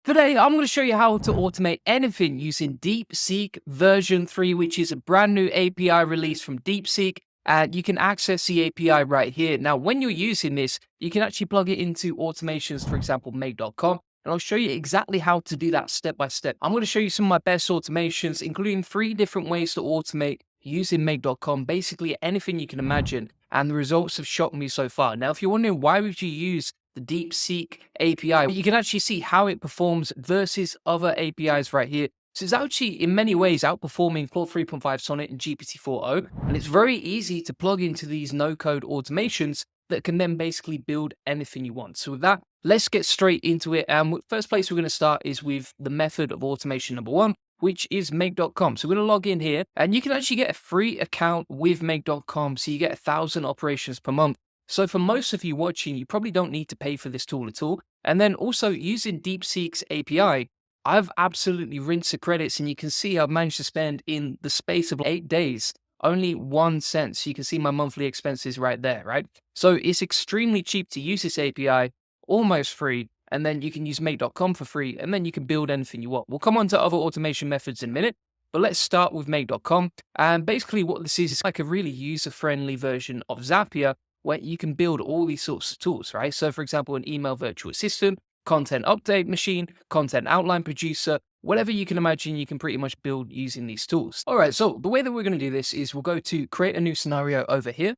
Today, I'm going to show you how to automate anything using DeepSeek version 3, which is a brand new API release from DeepSeek. And you can access the API right here. Now, when you're using this, you can actually plug it into automations, for example, make.com. And I'll show you exactly how to do that step by step. I'm going to show you some of my best automations, including 3 different ways to automate using make.com, basically anything you can imagine. And the results have shocked me so far. Now, if you're wondering why would you use the DeepSeek API, you can actually see how it performs versus other APIs right here. So it's actually in many ways outperforming Claude 3.5 Sonnet and GPT-4o, and it's very easy to plug into these no-code automations that can then basically build anything you want. So with that, let's get straight into it. And first place we're going to start is with the method of automation number 1, which is make.com. So we're going to log in here, and you can actually get a free account with make.com, so you get 1,000 operations per month. So for most of you watching, you probably don't need to pay for this tool at all. And then also using DeepSeek's API, I've absolutely rinsed the credits, and you can see I've managed to spend in the space of 8 days only 1 cent. So you can see my monthly expenses right there, right? So it's extremely cheap to use this API, almost free, and then you can use make.com for free, and then you can build anything you want. We'll come on to other automation methods in a minute, but let's start with make.com. And basically what this is like a really user-friendly version of Zapier, where you can build all these sorts of tools, right? So for example, an email virtual assistant, content update machine, content outline producer, whatever you can imagine, you can pretty much build using these tools. All right, so the way that we're going to do this is we'll go to create a new scenario over here.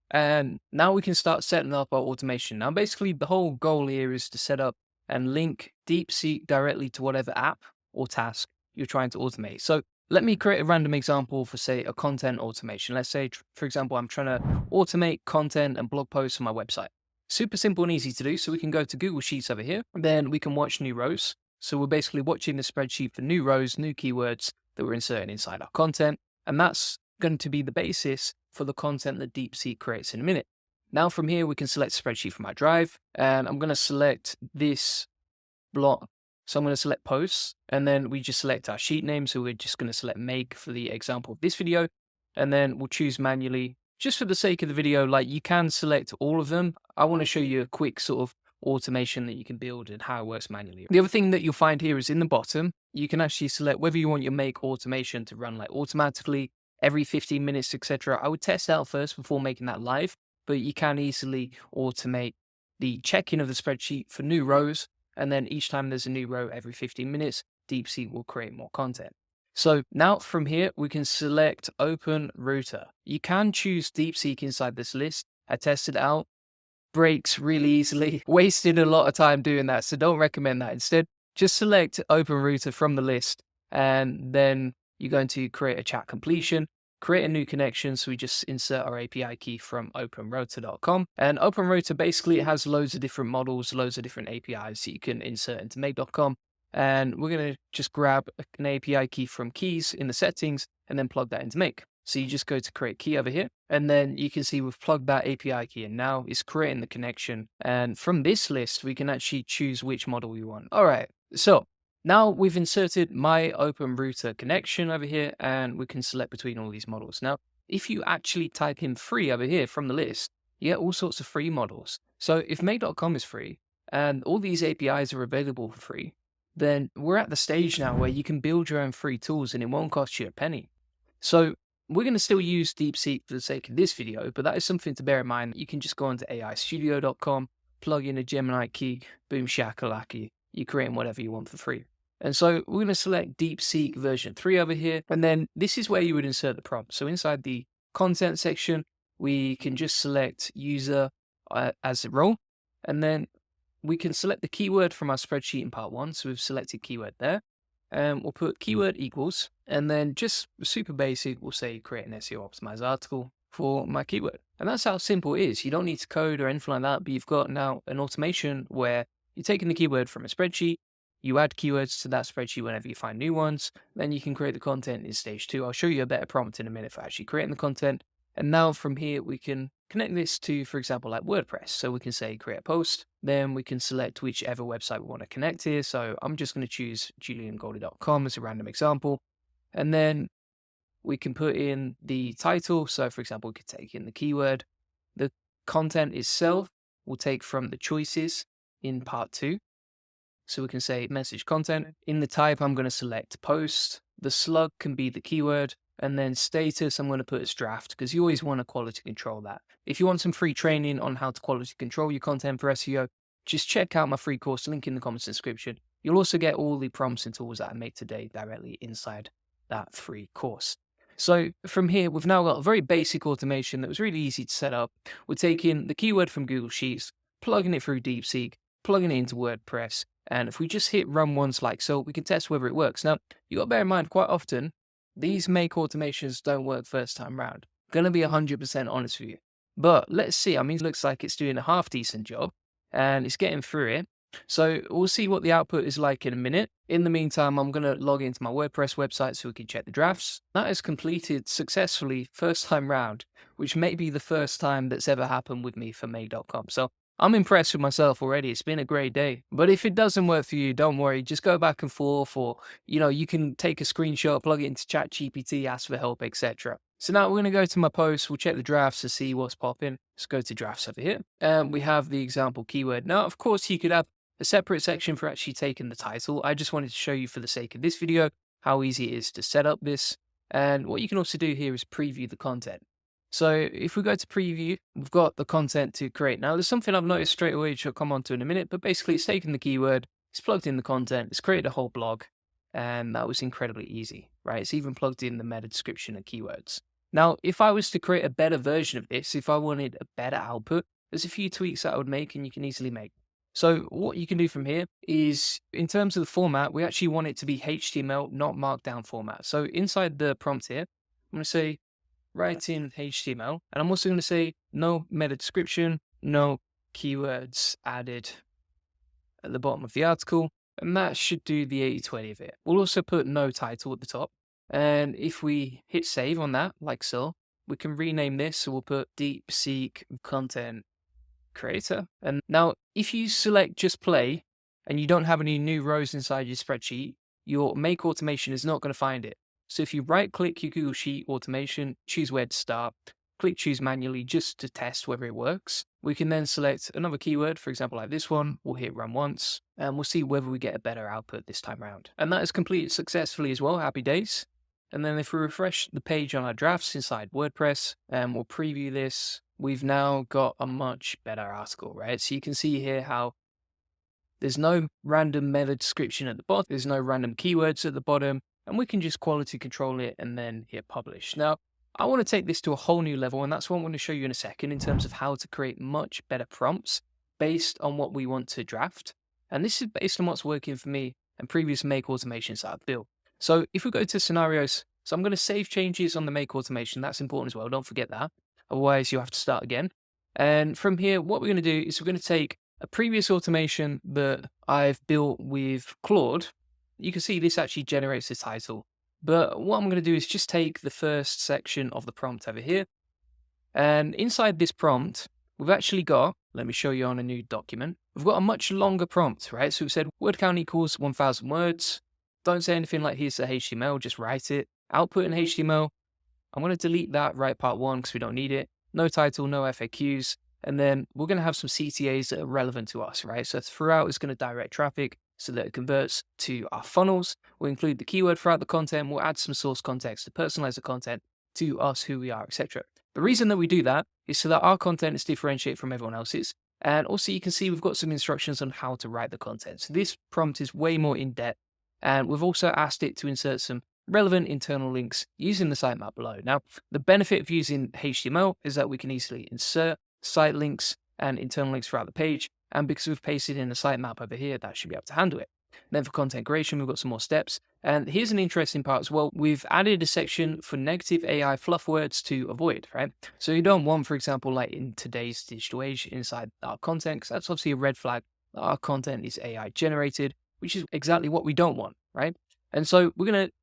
And now we can start setting up our automation. Now, basically, the whole goal here is to set up and link DeepSeek directly to whatever app or task you're trying to automate. So let me create a random example for, say, a content automation. Let's say, for example, I'm trying to automate content and blog posts on my website. Super simple and easy to do. So we can go to Google Sheets over here. Then we can watch new rows. So we're basically watching the spreadsheet for new rows, new keywords that we're inserting inside our content. And that's going to be the basis for the content that DeepSeek creates in a minute. Now from here, we can select spreadsheet from our drive, and I'm going to select this block. So I'm going to select posts, and then we just select our sheet name. So we're just going to select make for the example of this video, and then we'll choose manually. Just for the sake of the video, like you can select all of them. I want to show you a quick sort of automation that you can build and how it works manually. The other thing that you'll find here is in the bottom, you can actually select whether you want your make automation to run like automatically every 15 minutes, etc. I would test out first before making that live, but you can easily automate the check-in of the spreadsheet for new rows. And then each time there's a new row every 15 minutes, DeepSeek will create more content. So now from here, we can select Open Router. You can choose DeepSeek inside this list. I tested it out, breaks really easily, wasted a lot of time doing that. So don't recommend that. Instead, just select Open Router from the list, and then you're going to create a chat completion, create a new connection. So we just insert our API key from openrouter.com. And OpenRouter basically has loads of different models, loads of different APIs that you can insert into make.com. And we're going to just grab an API key from keys in the settings and then plug that into make. So you just go to create key over here, and then you can see we've plugged that API key in. Now it's creating the connection. And from this list, we can actually choose which model we want. All right, so now we've inserted my Open Router connection over here, and we can select between all these models. Now, if you actually type in free over here from the list, you get all sorts of free models. So if make.com is free and all these APIs are available for free, then we're at the stage now where you can build your own free tools and it won't cost you a penny. So we're going to still use DeepSeek for the sake of this video, but that is something to bear in mind. You can just go onto aistudio.com, plug in a Gemini key, boom shakalaki, you're creating whatever you want for free. And so we're going to select DeepSeek version 3 over here. And then this is where you would insert the prompt. So inside the content section, we can just select user as a role. And then we can select the keyword from our spreadsheet in part 1. So we've selected keyword there. And we'll put keyword equals. And then just super basic, we'll say create an SEO optimized article for my keyword. And that's how simple it is. You don't need to code or anything like that, but you've got now an automation where you're taking the keyword from a spreadsheet, you add keywords to that spreadsheet whenever you find new ones, then you can create the content in stage 2. I'll show you a better prompt in a minute for actually creating the content. And now from here, we can connect this to, for example, like WordPress. So we can say create a post, then we can select whichever website we want to connect here. So I'm just going to choose juliangoldie.com as a random example. And then we can put in the title. So for example, we could take in the keyword. The content itself we'll take from the choices in part 2. So we can say message content. In the type, I'm going to select post. The slug can be the keyword. And then status, I'm going to put as draft because you always want to quality control that. If you want some free training on how to quality control your content for SEO, just check out my free course, link in the comments description. You'll also get all the prompts and tools that I make today directly inside that free course. So from here, we've now got a very basic automation that was really easy to set up. We're taking the keyword from Google Sheets, plugging it through DeepSeek, plugging it into WordPress. And if we just hit run once like so, we can test whether it works. Now, you got to bear in mind quite often, these make automations don't work first time round. Going to be 100% honest with you. But let's see. I mean, it looks like it's doing a half decent job and it's getting through it. So we'll see what the output is like in a minute. In the meantime, I'm going to log into my WordPress website so we can check the drafts. That is completed successfully first time round, which may be the first time that's ever happened with me for Make.com. So I'm impressed with myself already. It's been a great day. But if it doesn't work for you, don't worry. Just go back and forth, or you can take a screenshot, plug it into ChatGPT, ask for help, etc. So now we're going to go to my post. We'll check the drafts to see what's popping. Let's go to drafts over here. And we have the example keyword. Now, of course, you could have a separate section for actually taking the title. I just wanted to show you for the sake of this video how easy it is to set up this. And what you can also do here is preview the content. So if we go to preview, we've got the content to create. Now, there's something I've noticed straight away, which I'll come on to in a minute, but basically it's taken the keyword, it's plugged in the content, it's created a whole blog, and that was incredibly easy, right? It's even plugged in the meta description and keywords. Now, if I was to create a better version of this, if I wanted a better output, there's a few tweaks that I would make and you can easily make. So what you can do from here is, in terms of the format, we actually want it to be HTML, not Markdown format. So inside the prompt here, I'm going to say, write in HTML, and I'm also going to say no meta description, no keywords added at the bottom of the article, and that should do the 80-20 of it. We'll also put no title at the top, and if we hit save on that, like so, we can rename this, so we'll put DeepSeek Content Creator. And now, if you select just play, and you don't have any new rows inside your spreadsheet, your make automation is not going to find it. So if you right-click your Google Sheet automation, choose where to start, click choose manually just to test whether it works. We can then select another keyword, for example, like this one. We'll hit run once, and we'll see whether we get a better output this time around. And that is completed successfully as well. Happy days. And then if we refresh the page on our drafts inside WordPress, and we'll preview this, we've now got a much better article, right? So you can see here how there's no random meta description at the bottom, there's no random keywords at the bottom, and we can just quality control it and then hit publish. Now, I want to take this to a whole new level, and that's what I'm going to show you in a second in terms of how to create much better prompts based on what we want to draft. And this is based on what's working for me and previous make automations that I've built. So if we go to scenarios, so I'm going to save changes on the make automation. That's important as well. Don't forget that. Otherwise, you have to start again. And from here, what we're going to do is we're going to take a previous automation that I've built with Claude. You can see this actually generates the title. But what I'm going to do is just take the first section of the prompt over here. And inside this prompt, we've actually got, let me show you on a new document, we've got a much longer prompt, right? So we've said word count equals 1,000 words. Don't say anything like here's the HTML, just write it. Output in HTML. I'm going to delete that right part one because we don't need it. No title, no FAQs. And then we're going to have some CTAs that are relevant to us, right? So throughout, it's going to direct traffic so that it converts to our funnels. We'll include the keyword throughout the content. We'll add some source context to personalize the content to us, who we are, etc. The reason that we do that is so that our content is differentiated from everyone else's. And also you can see we've got some instructions on how to write the content. So this prompt is way more in depth. And we've also asked it to insert some relevant internal links using the sitemap below. Now, the benefit of using HTML is that we can easily insert site links and internal links throughout the page. And because we've pasted in the sitemap over here, that should be able to handle it. Then for content creation, we've got some more steps. And here's an interesting part as well. We've added a section for negative AI fluff words to avoid, right? So you don't want, for example, like in today's digital age inside our content, because that's obviously a red flag that our content is AI generated, which is exactly what we don't want, right? And so we're going to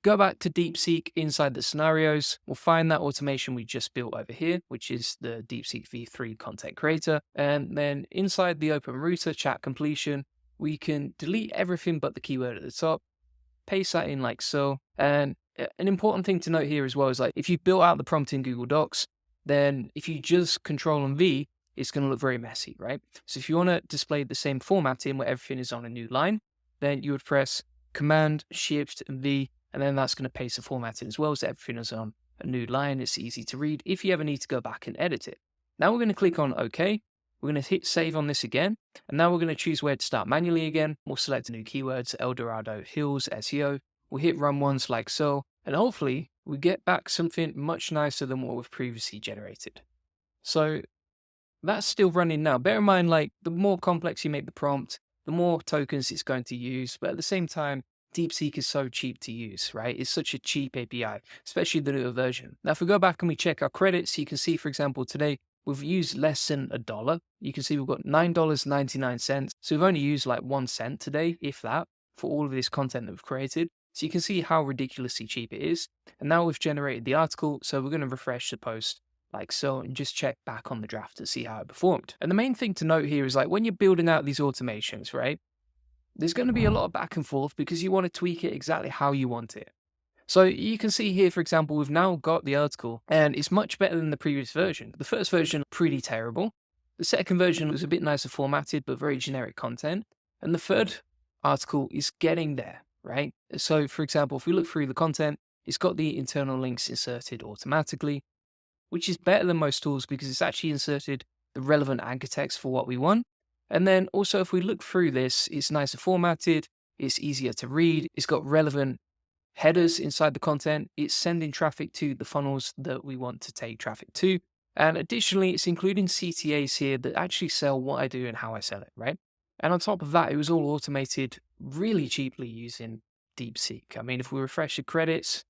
go back to DeepSeek inside the scenarios. We'll find that automation we just built over here, which is the DeepSeek V3 content creator. And then inside the open router chat completion, we can delete everything but the keyword at the top, paste that in like so. And an important thing to note here as well is like if you built out the prompt in Google Docs, then if you just Control and V, it's going to look very messy, right? So if you want to display the same formatting where everything is on a new line, then you would press Command, Shift, and V, and then that's going to paste the formatting as well, so everything is on a new line. It's easy to read if you ever need to go back and edit it. Now we're going to click on OK. We're going to hit save on this again, and now we're going to choose where to start manually again. We'll select new keywords, El Dorado Hills SEO. We'll hit run once like so, and hopefully we get back something much nicer than what we've previously generated. So that's still running now. Bear in mind, like, the more complex you make the prompt, the more tokens it's going to use. But at the same time, DeepSeek is so cheap to use, right? It's such a cheap API, especially the newer version. Now, if we go back and we check our credits, you can see, for example, today we've used less than $1. You can see we've got $9.99. So we've only used like 1 cent today, if that, for all of this content that we've created. So you can see how ridiculously cheap it is. And now we've generated the article, so we're going to refresh the post like so, and just check back on the draft to see how it performed. And the main thing to note here is, like, when you're building out these automations, right, there's going to be a lot of back and forth because you want to tweak it exactly how you want it. So you can see here, for example, we've now got the article and it's much better than the previous version. The first version, pretty terrible. The second version was a bit nicer formatted, but very generic content. And the third article is getting there, right? So for example, if we look through the content, it's got the internal links inserted automatically, which is better than most tools because it's actually inserted the relevant anchor text for what we want. And then also, if we look through this, it's nicer formatted, it's easier to read, it's got relevant headers inside the content, it's sending traffic to the funnels that we want to take traffic to. And additionally, it's including CTAs here that actually sell what I do and how I sell it, right? And on top of that, it was all automated really cheaply using DeepSeek. I mean, if we refresh the credits,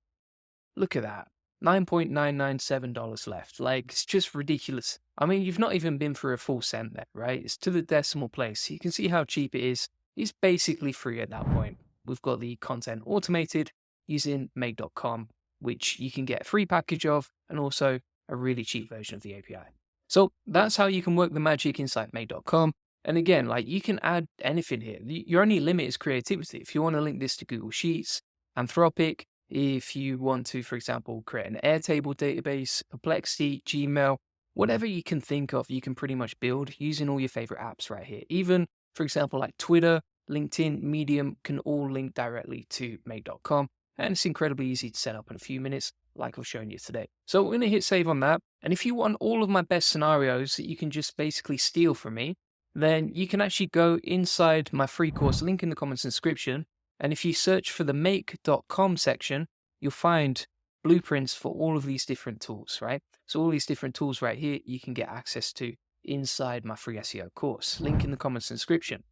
look at that. $9.997 left. Like, it's just ridiculous. I mean, you've not even been through a full cent there, right? It's to the decimal place. You can see how cheap it is. It's basically free at that point. We've got the content automated using make.com, which you can get a free package of, and also a really cheap version of the API. So that's how you can work the magic inside make.com. And again, like, you can add anything here. Your only limit is creativity. If you want to link this to Google Sheets, Anthropic, if you want to, for example, create an Airtable database, Perplexity, Gmail, whatever you can think of, you can pretty much build using all your favorite apps right here. Even, for example, like Twitter, LinkedIn, Medium can all link directly to make.com. And it's incredibly easy to set up in a few minutes, like I've shown you today. So we're going to hit save on that. And if you want all of my best scenarios that you can just basically steal from me, then you can actually go inside my free course, link in the comments description. And if you search for the make.com section, you'll find blueprints for all of these different tools, right? So all these different tools right here, you can get access to inside my free SEO course. Link in the comments description.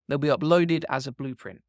They'll be uploaded as a blueprint,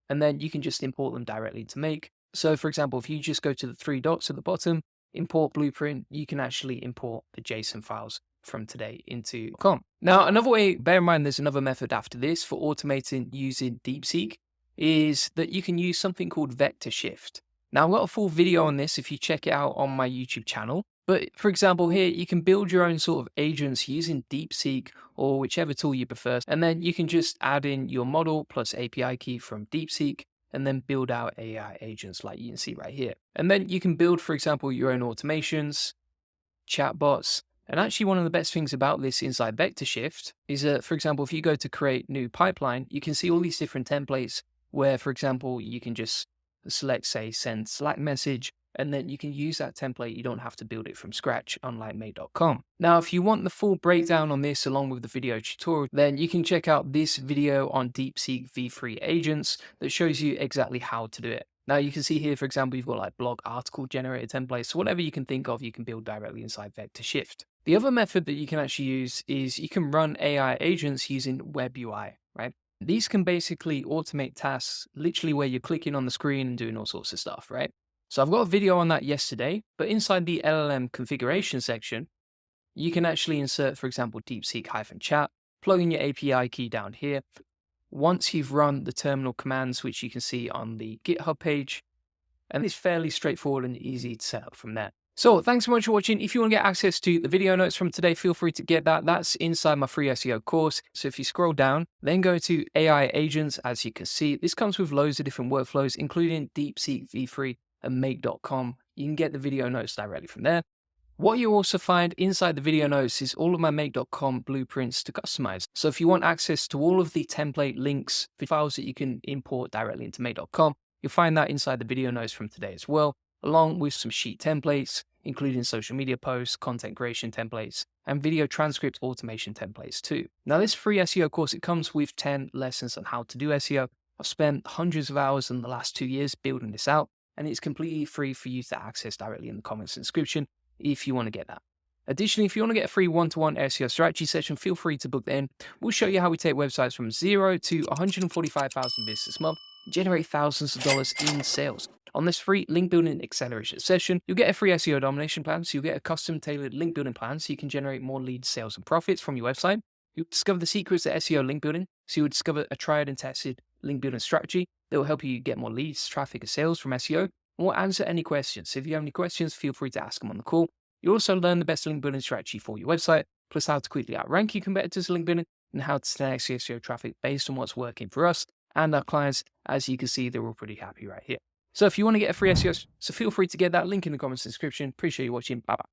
and then you can just import them directly to Make. So for example, if you just go to the 3 dots at the bottom, import blueprint, you can actually import the JSON files from today into .com. Now, another way, bear in mind, there's another method after this for automating using DeepSeek, is that you can use something called vector shift. Now, I've got a full video on this if you check it out on my YouTube channel. But for example, here you can build your own sort of agents using DeepSeek or whichever tool you prefer. And then you can just add in your model plus API key from DeepSeek and then build out AI agents like you can see right here. And then you can build, for example, your own automations, chatbots. And actually, one of the best things about this inside vector shift is that, for example, if you go to create new pipeline, you can see all these different templates where, for example, you can just select, say, send Slack message, and then you can use that template. You don't have to build it from scratch, unlike make.com. Now, if you want the full breakdown on this along with the video tutorial, then you can check out this video on DeepSeek v3 agents that shows you exactly how to do it. Now, you can see here, for example, you've got like blog article generator templates. So whatever you can think of, you can build directly inside vector shift. The other method that you can actually use is you can run AI agents using web UI, right? These can basically automate tasks literally where you're clicking on the screen and doing all sorts of stuff, right? So I've got a video on that yesterday, but inside the LLM configuration section, you can actually insert, for example, DeepSeek-chat, plug in your API key down here. Once you've run the terminal commands, which you can see on the GitHub page, and it's fairly straightforward and easy to set up from there. So thanks so much for watching. If you want to get access to the video notes from today, feel free to get that. That's inside my free SEO course. So if you scroll down, then go to AI agents, as you can see, this comes with loads of different workflows, including DeepSeek v3 and make.com. You can get the video notes directly from there. What you also find inside the video notes is all of my make.com blueprints to customize. So if you want access to all of the template links, files that you can import directly into make.com, you'll find that inside the video notes from today as well, along with some sheet templates, including social media posts, content creation templates, and video transcript automation templates too. Now this free SEO course, it comes with 10 lessons on how to do SEO. I've spent hundreds of hours in the last 2 years building this out, and it's completely free for you to access directly in the comments and description if you want to get that. Additionally, if you want to get a free one-to-one SEO strategy session, feel free to book that in. We'll show you how we take websites from 0 to 145,000 visitors a month, generate thousands of dollars in sales. On this free link building acceleration session, you'll get a free SEO domination plan, so you'll get a custom tailored link building plan so you can generate more leads, sales, and profits from your website. You'll discover the secrets of SEO link building, so you'll discover a tried and tested link building strategy that will help you get more leads, traffic, and sales from SEO. And we'll answer any questions. So if you have any questions, feel free to ask them on the call. You also learn the best link building strategy for your website, plus how to quickly outrank your competitors in link building and how to 10x SEO traffic based on what's working for us and our clients. As you can see, they're all pretty happy right here. So if you want to get a free SEO, so feel free to get that link in the comments description. Appreciate you watching. Bye bye.